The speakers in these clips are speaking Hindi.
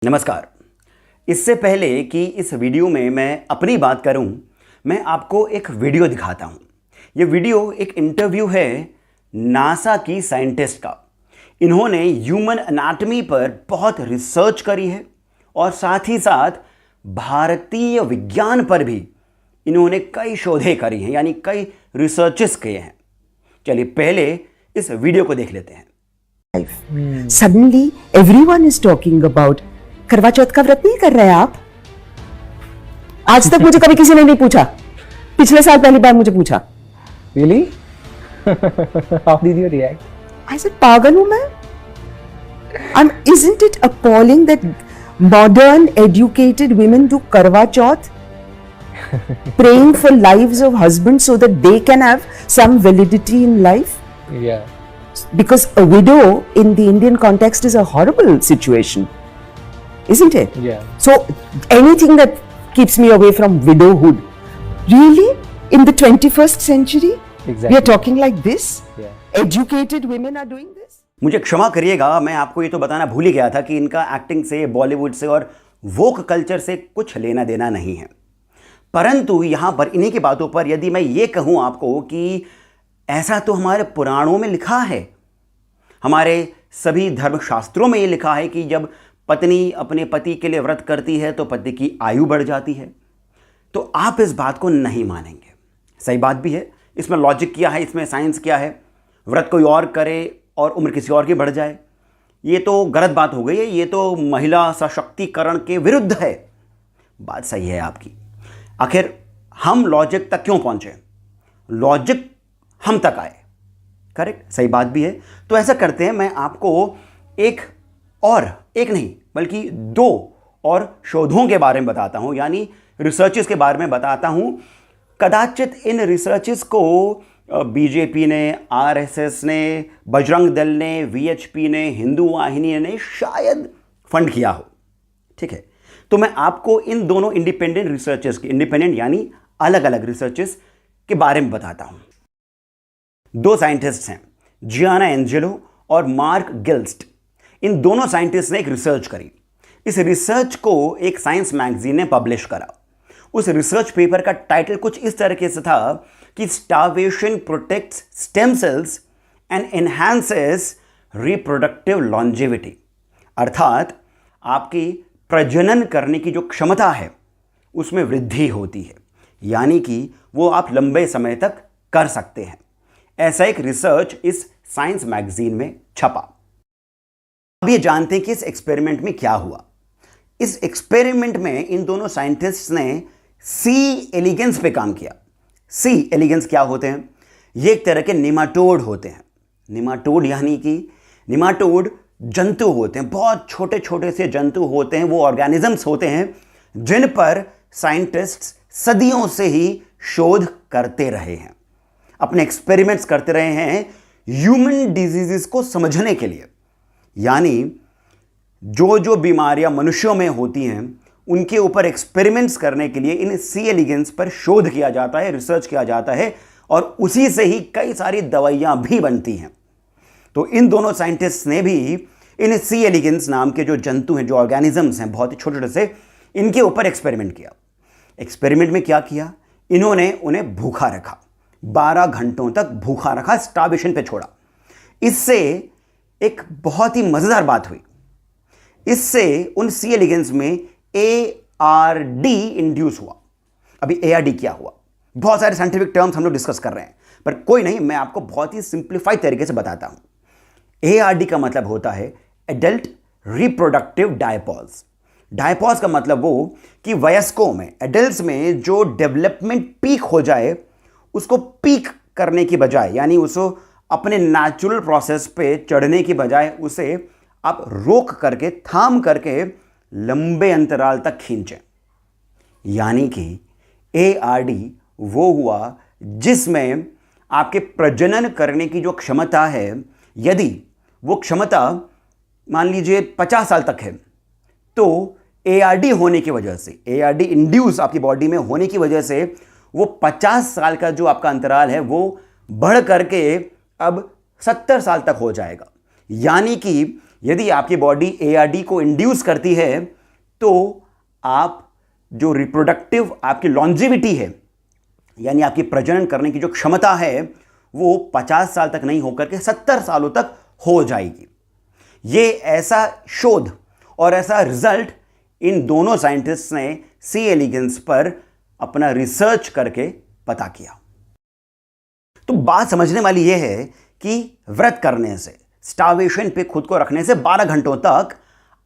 नमस्कार। इससे पहले कि इस वीडियो में मैं अपनी बात करूं, मैं आपको एक वीडियो दिखाता हूं। ये वीडियो एक इंटरव्यू है नासा की साइंटिस्ट का। इन्होंने ह्यूमन एनाटॉमी पर बहुत रिसर्च करी है और साथ ही साथ भारतीय विज्ञान पर भी इन्होंने कई शोधें करी हैं, यानी कई रिसर्चेस किए हैं। चलिए पहले इस वीडियो को देख लेते हैं। Suddenly everyone is talking about करवा चौथ का व्रत नहीं कर रहे आप? आज तक मुझे कभी किसी ने नहीं पूछा। पिछले साल पहली बार मुझे पूछा। Really? How did you react? I said पागल हूं मैं? Isn't it appalling that modern educated women do करवा चौथ, praying for lives of husbands so that they can have some validity in life? Yeah. Because a widow in the Indian context is a horrible situation, isn't it? Yeah. So anything that keeps me away from widowhood. Really? In the 21st century? Exactly. We are talking like this? Yeah. Educated women are doing this? मुझे क्षमा करिएगा, मैं आपको ये तो बताना भूल ही गया था कि इनका एक्टिंग से, बॉलीवुड से और वोक कल्चर से कुछ लेना देना नहीं है। परंतु यहाँ पर इन्हीं की बातों पर यदि मैं ये कहूँ आपको कि ऐसा तो हमारे पुराणों में लिखा है, हमारे सभी धर्मशास्त्रों में ये लिखा है कि जब पत्नी अपने पति के लिए व्रत करती है तो पति की आयु बढ़ जाती है, तो आप इस बात को नहीं मानेंगे। सही बात भी है, इसमें लॉजिक क्या है, इसमें साइंस क्या है। व्रत कोई और करे और उम्र किसी और की बढ़ जाए, ये तो गलत बात हो गई है, ये तो महिला सशक्तिकरण के विरुद्ध है। बात सही है आपकी। आखिर हम लॉजिक तक क्यों पहुंचे? लॉजिक हम तक आए, करेक्ट, सही बात भी है। तो ऐसा करते हैं, मैं आपको एक नहीं बल्कि दो और शोधों के बारे में बताता हूं, यानी रिसर्चेस के बारे में बताता हूं। कदाचित इन रिसर्चेस को बीजेपी ने, आरएसएस ने, बजरंग दल ने, वीएचपी ने, हिंदू वाहिनी ने शायद फंड किया हो। ठीक है, तो मैं आपको इन दोनों इंडिपेंडेंट रिसर्चेस के, इंडिपेंडेंट यानी अलग अलग रिसर्चेस के बारे में बताता हूं। दो साइंटिस्ट हैं, जियाना एंजेलो और मार्क गिल्स्ट। इन दोनों साइंटिस्ट ने एक रिसर्च करी। इस रिसर्च को एक साइंस मैगजीन ने पब्लिश करा। उस रिसर्च पेपर का टाइटल कुछ इस तरीके से था कि starvation protects stem cells and enhances reproductive longevity. अर्थात आपकी प्रजनन करने की जो क्षमता है उसमें वृद्धि होती है, यानी कि वो आप लंबे समय तक कर सकते हैं। ऐसा एक रिसर्च इस साइंस मैगजीन में छपा। अब ये जानते हैं कि इस एक्सपेरिमेंट में क्या हुआ। इस एक्सपेरिमेंट में इन दोनों साइंटिस्ट्स ने सी एलिगेंस पे काम किया। सी एलिगेंस क्या होते हैं? ये एक तरह के निमाटोड होते हैं। निमाटोड यानी कि निमाटोड जंतु होते हैं, बहुत छोटे छोटे से जंतु होते हैं, वो ऑर्गेनिजम्स होते हैं जिन पर साइंटिस्ट्स सदियों से ही शोध करते रहे हैं, अपने एक्सपेरिमेंट्स करते रहे हैं ह्यूमन डिजीजेस को समझने के लिए। यानी जो जो बीमारियां मनुष्यों में होती हैं उनके ऊपर एक्सपेरिमेंट्स करने के लिए इन सी एलिगेंस पर शोध किया जाता है, रिसर्च किया जाता है, और उसी से ही कई सारी दवाइयां भी बनती हैं। तो इन दोनों साइंटिस्ट ने भी इन सी एलिगेंस नाम के जो जंतु हैं, जो ऑर्गेनिजम्स हैं, बहुत ही छोटे छोटे से, इनके ऊपर एक्सपेरिमेंट किया। एक्सपेरिमेंट में क्या किया? इन्होंने उन्हें भूखा रखा, 12 घंटों तक भूखा रखा, स्टार्वेशन पे छोड़ा। इससे एक बहुत ही मजेदार बात हुई। इससे उन सी एलिगेंस में ARD इंड्यूस हुआ। अभी ARD क्या हुआ? बहुत सारे साइंटिफिक टर्म्स हम लोग डिस्कस कर रहे हैं, पर कोई नहीं, मैं आपको बहुत ही सिंप्लीफाइड तरीके से बताता हूं। ARD का मतलब होता है एडल्ट रिप्रोडक्टिव डायपॉज। डायपॉज का मतलब वो कि वयस्कों में, एडल्ट्स में जो डेवलपमेंट पीक हो जाए, उसको पीक करने की बजाय, यानी उसको अपने नेचुरल प्रोसेस पे चढ़ने की बजाय उसे आप रोक करके, थाम करके लंबे अंतराल तक खींचें। यानी कि ARD वो हुआ जिसमें आपके प्रजनन करने की जो क्षमता है, यदि वो क्षमता मान लीजिए 50 साल तक है, तो ARD होने की वजह से, ARD इंड्यूस आपकी बॉडी में होने की वजह से वो 50 साल का जो आपका अंतराल है वो बढ़ करके अब 70 साल तक हो जाएगा। यानी कि यदि आपकी बॉडी ARD को इंड्यूस करती है तो आप जो रिप्रोडक्टिव आपकी लॉन्जिविटी है, यानी आपकी प्रजनन करने की जो क्षमता है, वो 50 साल तक नहीं होकर के 70 सालों तक हो जाएगी। ये ऐसा शोध और ऐसा रिजल्ट इन दोनों साइंटिस्ट्स ने सी एलिगेंस पर अपना रिसर्च करके पता किया। तो बात समझने वाली यह है कि व्रत करने से, स्टार्वेशन पे खुद को रखने से 12 घंटों तक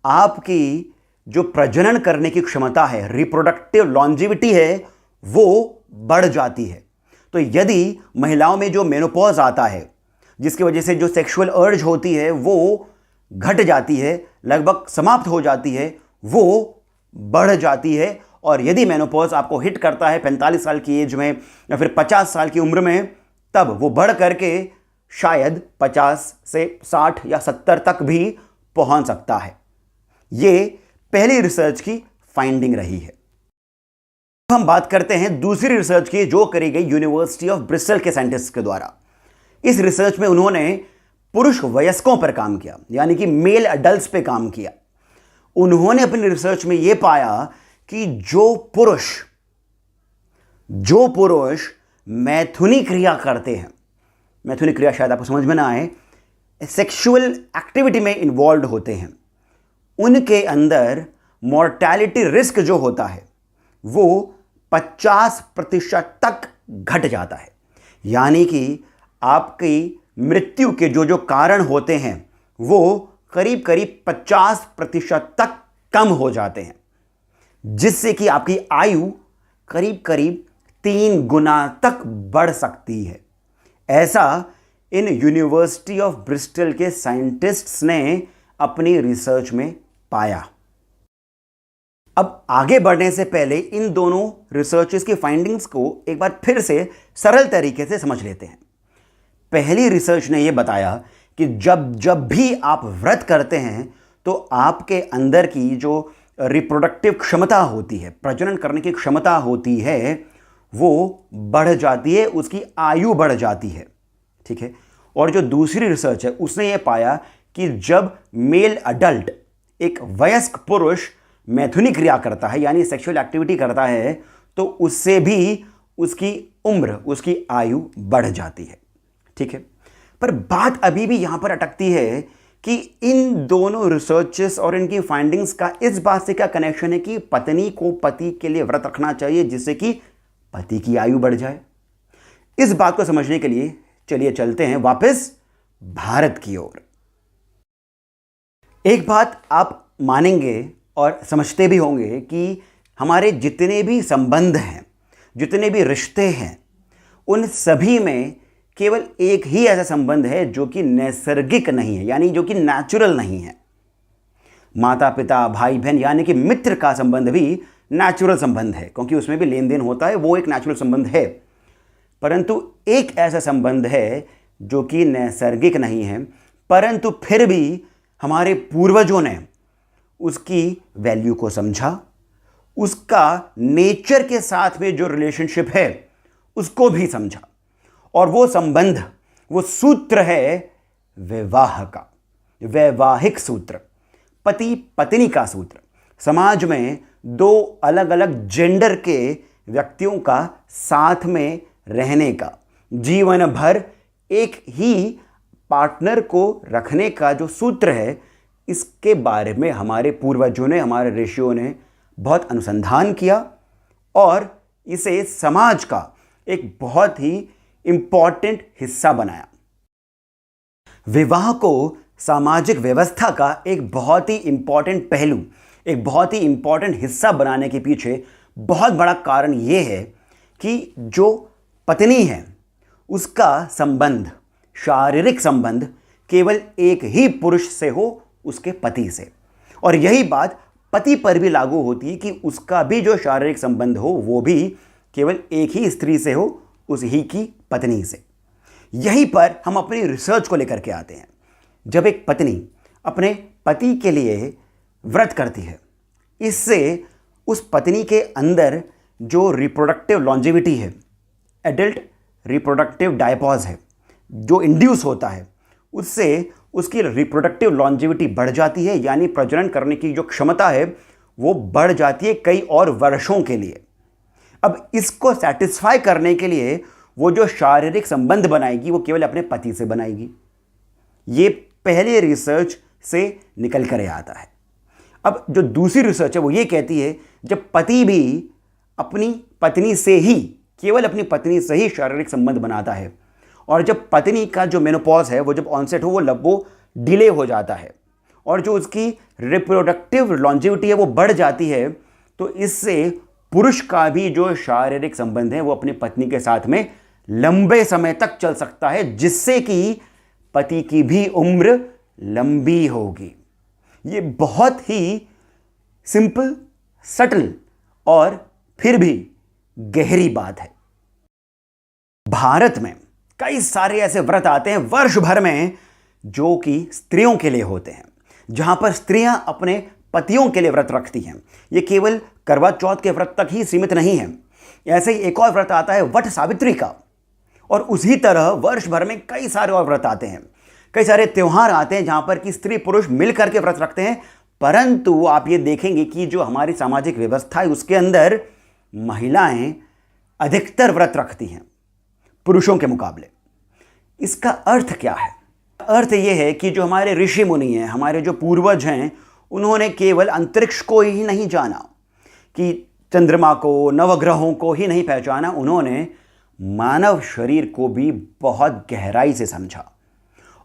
आपकी जो प्रजनन करने की क्षमता है, रिप्रोडक्टिव लॉन्जिविटी है, वो बढ़ जाती है। तो यदि महिलाओं में जो मेनोपॉज आता है, जिसकी वजह से जो सेक्सुअल अर्ज होती है वो घट जाती है, लगभग समाप्त हो जाती है, वो बढ़ जाती है। और यदि मेनोपॉज आपको हिट करता है 45 साल की एज में या फिर 50 साल की उम्र में, तब वो बढ़ करके शायद 50 से 60 या 70 तक भी पहुंच सकता है। ये पहली रिसर्च की फाइंडिंग रही है। हम बात करते हैं दूसरी रिसर्च की, जो करी गई यूनिवर्सिटी ऑफ ब्रिस्टल के साइंटिस्ट के द्वारा। इस रिसर्च में उन्होंने पुरुष वयस्कों पर काम किया, यानी कि मेल अडल्ट्स पे काम किया। उन्होंने अपनी रिसर्च में यह पाया कि जो पुरुष मैथुनी क्रिया करते हैं, मैथुनी क्रिया शायद आपको समझ में ना आए, सेक्सुअल एक्टिविटी में इन्वॉल्व होते हैं, उनके अंदर मॉर्टैलिटी रिस्क जो होता है वो 50% तक घट जाता है। यानी कि आपकी मृत्यु के जो कारण होते हैं वो करीब करीब 50% तक कम हो जाते हैं, जिससे कि आपकी आयु करीब करीब 3 गुना तक बढ़ सकती है। ऐसा इन यूनिवर्सिटी ऑफ ब्रिस्टल के साइंटिस्ट्स ने अपनी रिसर्च में पाया। अब आगे बढ़ने से पहले इन दोनों रिसर्चेस की फाइंडिंग्स को एक बार फिर से सरल तरीके से समझ लेते हैं। पहली रिसर्च ने यह बताया कि जब भी आप व्रत करते हैं तो आपके अंदर की जो रिप्रोडक्टिव क्षमता होती है, प्रजनन करने की क्षमता होती है, वो बढ़ जाती है, उसकी आयु बढ़ जाती है। ठीक है। और जो दूसरी रिसर्च है उसने यह पाया कि जब मेल अडल्ट, एक वयस्क पुरुष मैथुनी क्रिया करता है, यानी सेक्सुअल एक्टिविटी करता है, तो उससे भी उसकी उम्र, उसकी आयु बढ़ जाती है। ठीक है। पर बात अभी भी यहां पर अटकती है कि इन दोनों रिसर्चेस और इनकी फाइंडिंग्स का इस बात से क्या कनेक्शन है कि पत्नी को पति के लिए व्रत रखना चाहिए जिससे कि पति की आयु बढ़ जाए। इस बात को समझने के लिए चलिए चलते हैं वापस भारत की ओर। एक बात आप मानेंगे और समझते भी होंगे कि हमारे जितने भी संबंध हैं, जितने भी रिश्ते हैं, उन सभी में केवल एक ही ऐसा संबंध है जो कि नैसर्गिक नहीं है, यानी जो कि नेचुरल नहीं है। माता पिता, भाई बहन, यानी कि मित्र का संबंध भी नेचुरल संबंध है, क्योंकि उसमें भी लेन देन होता है, वो एक नेचुरल संबंध है। परंतु एक ऐसा संबंध है जो कि नैसर्गिक नहीं है, परंतु फिर भी हमारे पूर्वजों ने उसकी वैल्यू को समझा, उसका नेचर के साथ में जो रिलेशनशिप है उसको भी समझा, और वो संबंध, वो सूत्र है विवाह का, वैवाहिक सूत्र, पति पत्नी का सूत्र। समाज में दो अलग अलग जेंडर के व्यक्तियों का साथ में रहने का, जीवन भर एक ही पार्टनर को रखने का जो सूत्र है, इसके बारे में हमारे पूर्वजों ने, हमारे ऋषियों ने बहुत अनुसंधान किया और इसे समाज का एक बहुत ही इंपॉर्टेंट हिस्सा बनाया। विवाह को सामाजिक व्यवस्था का एक बहुत ही इंपॉर्टेंट पहलू, एक बहुत ही इंपॉर्टेंट हिस्सा बनाने के पीछे बहुत बड़ा कारण यह है कि जो पत्नी है उसका संबंध, शारीरिक संबंध केवल एक ही पुरुष से हो, उसके पति से। और यही बात पति पर भी लागू होती है कि उसका भी जो शारीरिक संबंध हो वो भी केवल एक ही स्त्री से हो, उस ही की पत्नी से। यहीं पर हम अपनी रिसर्च को लेकर के आते हैं। जब एक पत्नी अपने पति के लिए व्रत करती है, इससे उस पत्नी के अंदर जो रिप्रोडक्टिव लॉन्जिविटी है, एडल्ट रिप्रोडक्टिव डायपॉज है, जो इंड्यूस होता है, उससे उसकी रिप्रोडक्टिव लॉन्जेविटी बढ़ जाती है, यानी प्रजनन करने की जो क्षमता है वो बढ़ जाती है कई और वर्षों के लिए। अब इसको सेटिस्फाई करने के लिए वो जो शारीरिक संबंध बनाएगी वो केवल अपने पति से बनाएगी। ये पहले रिसर्च से निकल कर आता है। अब जो दूसरी रिसर्च है वो ये कहती है जब पति भी अपनी पत्नी से ही, केवल अपनी पत्नी से ही शारीरिक संबंध बनाता है और जब पत्नी का जो मेनोपॉज है वो जब ऑनसेट हो वो डिले हो जाता है और जो उसकी रिप्रोडक्टिव लॉन्जेविटी है वो बढ़ जाती है, तो इससे पुरुष का भी जो शारीरिक संबंध है वो अपनी पत्नी के साथ में लंबे समय तक चल सकता है, जिससे कि पति की भी उम्र लंबी होगी। ये बहुत ही सिंपल, सटल और फिर भी गहरी बात है। भारत में कई सारे ऐसे व्रत आते हैं वर्ष भर में जो कि स्त्रियों के लिए होते हैं, जहां पर स्त्रियां अपने पतियों के लिए व्रत रखती हैं। ये केवल करवा चौथ के व्रत तक ही सीमित नहीं है। ऐसे ही एक और व्रत आता है वट सावित्री का, और उसी तरह वर्ष भर में कई सारे और व्रत आते हैं, कई सारे त्यौहार आते हैं जहां पर कि स्त्री पुरुष मिलकर के व्रत रखते हैं। परंतु आप ये देखेंगे कि जो हमारी सामाजिक व्यवस्था है उसके अंदर महिलाएं अधिकतर व्रत रखती हैं पुरुषों के मुकाबले। इसका अर्थ क्या है? अर्थ यह है कि जो हमारे ऋषि मुनि हैं, हमारे जो पूर्वज हैं, उन्होंने केवल अंतरिक्ष को ही नहीं जाना, कि चंद्रमा को, नवग्रहों को ही नहीं पहचाना, उन्होंने मानव शरीर को भी बहुत गहराई से समझा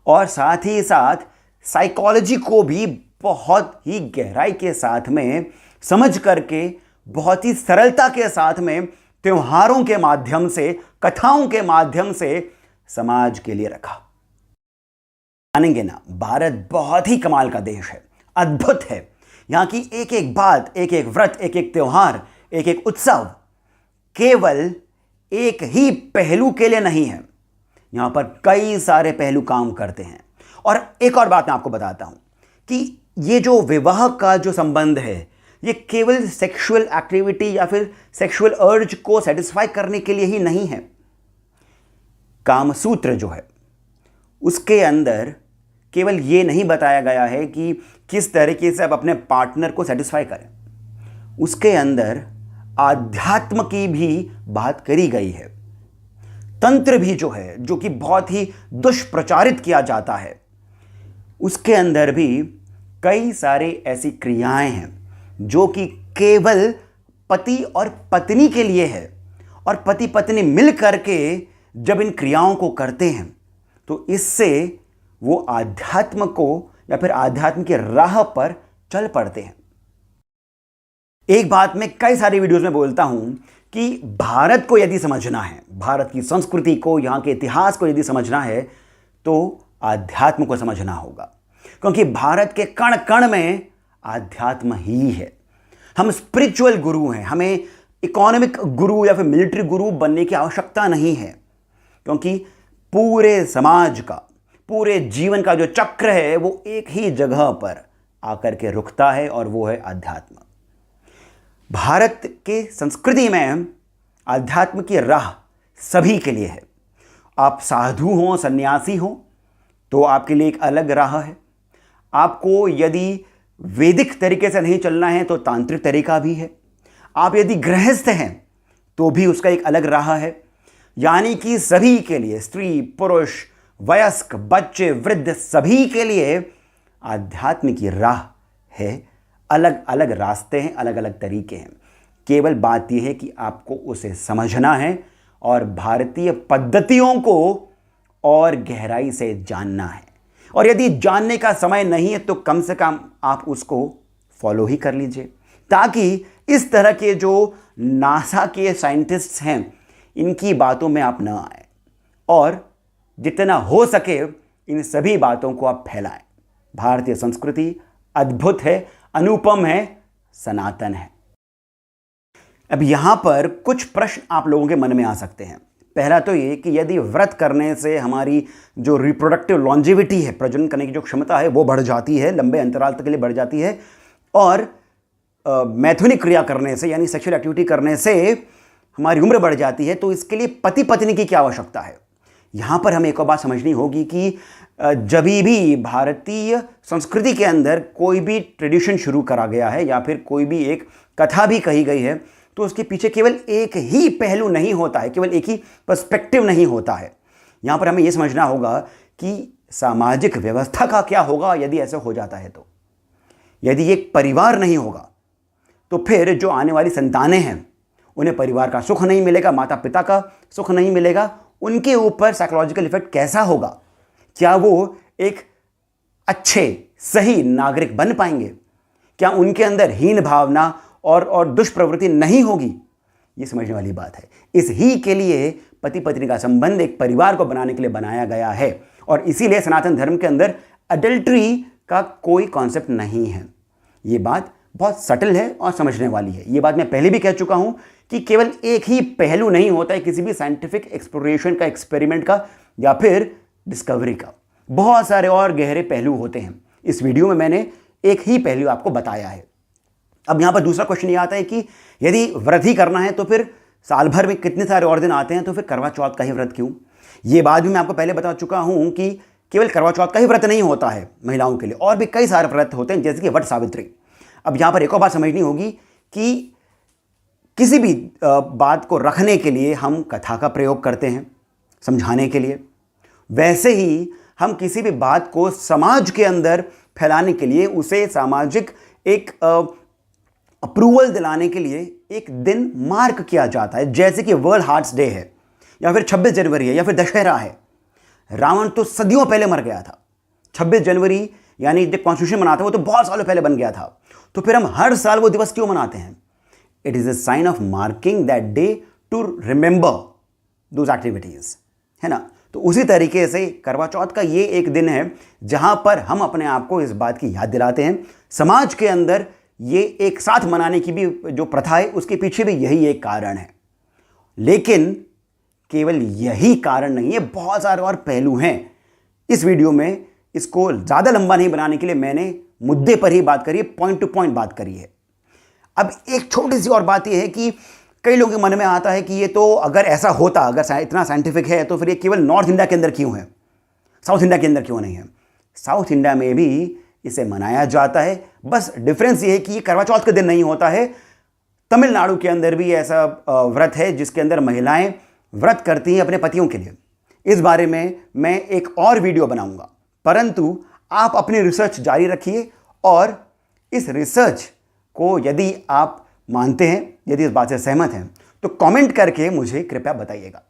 और साथ ही साथ साइकोलॉजी को भी बहुत ही गहराई के साथ में समझ करके, बहुत ही सरलता के साथ में त्योहारों के माध्यम से, कथाओं के माध्यम से समाज के लिए रखा। मानेंगे ना, भारत बहुत ही कमाल का देश है, अद्भुत है। यहां की एक एक बात, एक एक व्रत, एक एक त्योहार, एक एक उत्सव केवल एक ही पहलू के लिए नहीं है। यहां पर कई सारे पहलू काम करते हैं। और एक और बात मैं आपको बताता हूं कि ये जो विवाह का जो संबंध है, ये केवल सेक्सुअल एक्टिविटी या फिर सेक्सुअल अर्ज को सेटिस्फाई करने के लिए ही नहीं है। कामसूत्र जो है उसके अंदर केवल ये नहीं बताया गया है कि किस तरीके से आप अपने पार्टनर को सेटिस्फाई करें, उसके अंदर आध्यात्म की भी बात करी गई है। तंत्र भी जो है, जो कि बहुत ही दुष्प्रचारित किया जाता है, उसके अंदर भी कई सारे ऐसी क्रियाएं हैं जो कि केवल पति और पत्नी के लिए है, और पति पत्नी मिल करके जब इन क्रियाओं को करते हैं तो इससे वो आध्यात्म को या फिर आध्यात्म की राह पर चल पड़ते हैं। एक बात मैं कई सारी वीडियोस में बोलता हूं कि भारत को यदि समझना है, भारत की संस्कृति को, यहां के इतिहास को यदि समझना है, तो आध्यात्म को समझना होगा, क्योंकि भारत के कण कण में आध्यात्म ही है। हम स्पिरिचुअल गुरु हैं, हमें इकोनॉमिक गुरु या फिर मिलिट्री गुरु बनने की आवश्यकता नहीं है, क्योंकि पूरे समाज का, पूरे जीवन का जो चक्र है वो एक ही जगह पर आकर के रुकता है, और वो है अध्यात्म। भारत के संस्कृति में अध्यात्म की राह सभी के लिए है। आप साधु हों, सन्यासी हों, तो आपके लिए एक अलग राह है। आपको यदि वैदिक तरीके से नहीं चलना है तो तांत्रिक तरीका भी है। आप यदि गृहस्थ हैं तो भी उसका एक अलग राह है। यानी कि सभी के लिए, स्त्री पुरुष, वयस्क, बच्चे, वृद्ध, सभी के लिए आध्यात्म की राह है। अलग अलग रास्ते हैं, अलग अलग तरीके हैं। केवल बात यह है कि आपको उसे समझना है और भारतीय पद्धतियों को और गहराई से जानना है। और यदि जानने का समय नहीं है तो कम से कम आप उसको फॉलो ही कर लीजिए, ताकि इस तरह के जो नासा के साइंटिस्ट्स हैं इनकी बातों में आप न आए, और जितना हो सके इन सभी बातों को आप फैलाएं। भारतीय संस्कृति अद्भुत है, अनुपम है, सनातन है। अब यहां पर कुछ प्रश्न आप लोगों के मन में आ सकते हैं। पहला तो ये कि यदि व्रत करने से हमारी जो रिप्रोडक्टिव लॉन्जेविटी है, प्रजनन करने की जो क्षमता है वो बढ़ जाती है, लंबे अंतराल तक के लिए बढ़ जाती है, और मैथुनिक क्रिया करने से यानी सेक्सुअल एक्टिविटी करने से हमारी उम्र बढ़ जाती है, तो इसके लिए पति पत्नी की क्या आवश्यकता है? यहाँ पर हमें एक और बात समझनी होगी कि जब भी भारतीय संस्कृति के अंदर कोई भी ट्रेडिशन शुरू करा गया है या फिर कोई भी एक कथा भी कही गई है, तो उसके पीछे केवल एक ही पहलू नहीं होता है, केवल एक ही पर्सपेक्टिव नहीं होता है। यहाँ पर हमें यह समझना होगा कि सामाजिक व्यवस्था का क्या होगा यदि ऐसा हो जाता है। तो यदि एक परिवार नहीं होगा तो फिर जो आने वाली संतानें हैं उन्हें परिवार का सुख नहीं मिलेगा, माता पिता का सुख नहीं मिलेगा, उनके ऊपर साइकोलॉजिकल इफेक्ट कैसा होगा? क्या वो एक अच्छे सही नागरिक बन पाएंगे? क्या उनके अंदर हीन भावना और दुष्प्रवृत्ति नहीं होगी? ये समझने वाली बात है। इस ही के लिए पति पत्नी का संबंध एक परिवार को बनाने के लिए बनाया गया है और इसीलिए सनातन धर्म के अंदर अडल्ट्री का कोई कॉन्सेप्ट नहीं है। ये बात बहुत सटल है और समझने वाली है। ये बात मैं पहले भी कह चुका हूं कि केवल एक ही पहलू नहीं होता है किसी भी साइंटिफिक एक्सप्लोरेशन का, एक्सपेरिमेंट का या फिर डिस्कवरी का। बहुत सारे और गहरे पहलू होते हैं। इस वीडियो में मैंने एक ही पहलू आपको बताया है। अब यहां पर दूसरा क्वेश्चन ये आता है कि यदि व्रत ही करना है तो फिर साल भर में कितने सारे और दिन आते हैं, तो फिर करवा चौथ का ही व्रत क्यों? ये बात भी मैं आपको पहले बता चुका हूं कि केवल करवा चौथ का ही व्रत नहीं होता है महिलाओं के लिए, और भी कई सारे व्रत होते हैं जैसे कि वट सावित्री। अब यहां पर एक और बात समझनी होगी कि किसी भी बात को रखने के लिए हम कथा का प्रयोग करते हैं समझाने के लिए, वैसे ही हम किसी भी बात को समाज के अंदर फैलाने के लिए, उसे सामाजिक एक अप्रूवल दिलाने के लिए एक दिन मार्क किया जाता है, जैसे कि वर्ल्ड हार्ट्स डे है या फिर 26 जनवरी है या फिर दशहरा है। रावण तो सदियों पहले मर गया था। 26 जनवरी यानी जब कॉन्स्टिट्यूशन मनाते हैं वो तो बहुत सालों पहले बन गया था। तो फिर हम हर साल वो दिवस क्यों मनाते हैं? It is a sign of marking that day to remember those activities, है ना। तो उसी तरीके से करवा चौथ का ये एक दिन है जहां पर हम अपने आप को इस बात की याद दिलाते हैं। समाज के अंदर ये एक साथ मनाने की भी जो प्रथा है उसके पीछे भी यही एक कारण है। लेकिन केवल यही कारण नहीं है, बहुत सारे और पहलू हैं। इस वीडियो में इसको ज़्यादा लंबा नहीं बनाने के लिए मैंने मुद्दे पर ही बात करी है, पॉइंट टू पॉइंट बात करी है। अब एक छोटी सी और बात यह है कि कई लोगों के मन में आता है कि ये तो अगर ऐसा होता, अगर इतना साइंटिफिक है तो फिर ये केवल नॉर्थ इंडिया के अंदर क्यों है, साउथ इंडिया के अंदर क्यों नहीं है? साउथ इंडिया में भी इसे मनाया जाता है, बस डिफरेंस ये है कि ये करवा चौथ के दिन नहीं होता है। तमिलनाडु के अंदर भी ऐसा व्रत है जिसके अंदर महिलाएं व्रत करती हैं अपने पतियों के लिए। इस बारे में मैं एक और वीडियो बनाऊंगा, परंतु आप अपनी रिसर्च जारी रखिए और इस रिसर्च को यदि आप मानते हैं, यदि इस बात से सहमत हैं, तो कमेंट करके मुझे कृपया बताइएगा।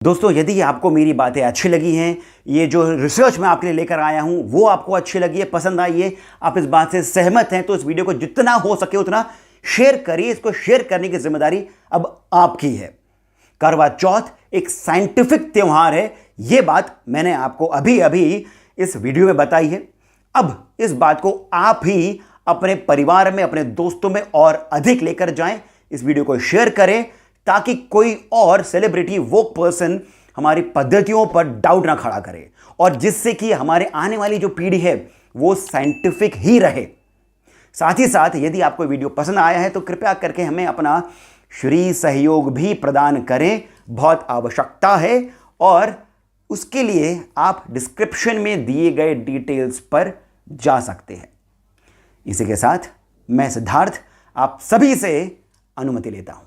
दोस्तों, यदि आपको मेरी बातें अच्छी लगी हैं, ये जो रिसर्च मैं आपके लिए लेकर आया हूं वो आपको अच्छी लगी है, पसंद आई है, आप इस बात से सहमत हैं, तो इस वीडियो को जितना हो सके उतना शेयर करिए। इसको शेयर करने की जिम्मेदारी अब आपकी है। करवा चौथ एक साइंटिफिक त्योहार है, यह बात मैंने आपको अभी अभी इस वीडियो में बताई है। अब इस बात को आप ही अपने परिवार में, अपने दोस्तों में और अधिक लेकर जाएं। इस वीडियो को शेयर करें ताकि कोई और सेलिब्रिटी वोक पर्सन हमारी पद्धतियों पर डाउट ना खड़ा करे और जिससे कि हमारे आने वाली जो पीढ़ी है वो साइंटिफिक ही रहे। साथ ही साथ यदि आपको वीडियो पसंद आया है तो कृपया करके हमें अपना श्री सहयोग भी प्रदान करें, बहुत आवश्यकता है, और उसके लिए आप डिस्क्रिप्शन में दिए गए डिटेल्स पर जा सकते हैं। इसी के साथ मैं सिद्धार्थ आप सभी से अनुमति लेता हूं।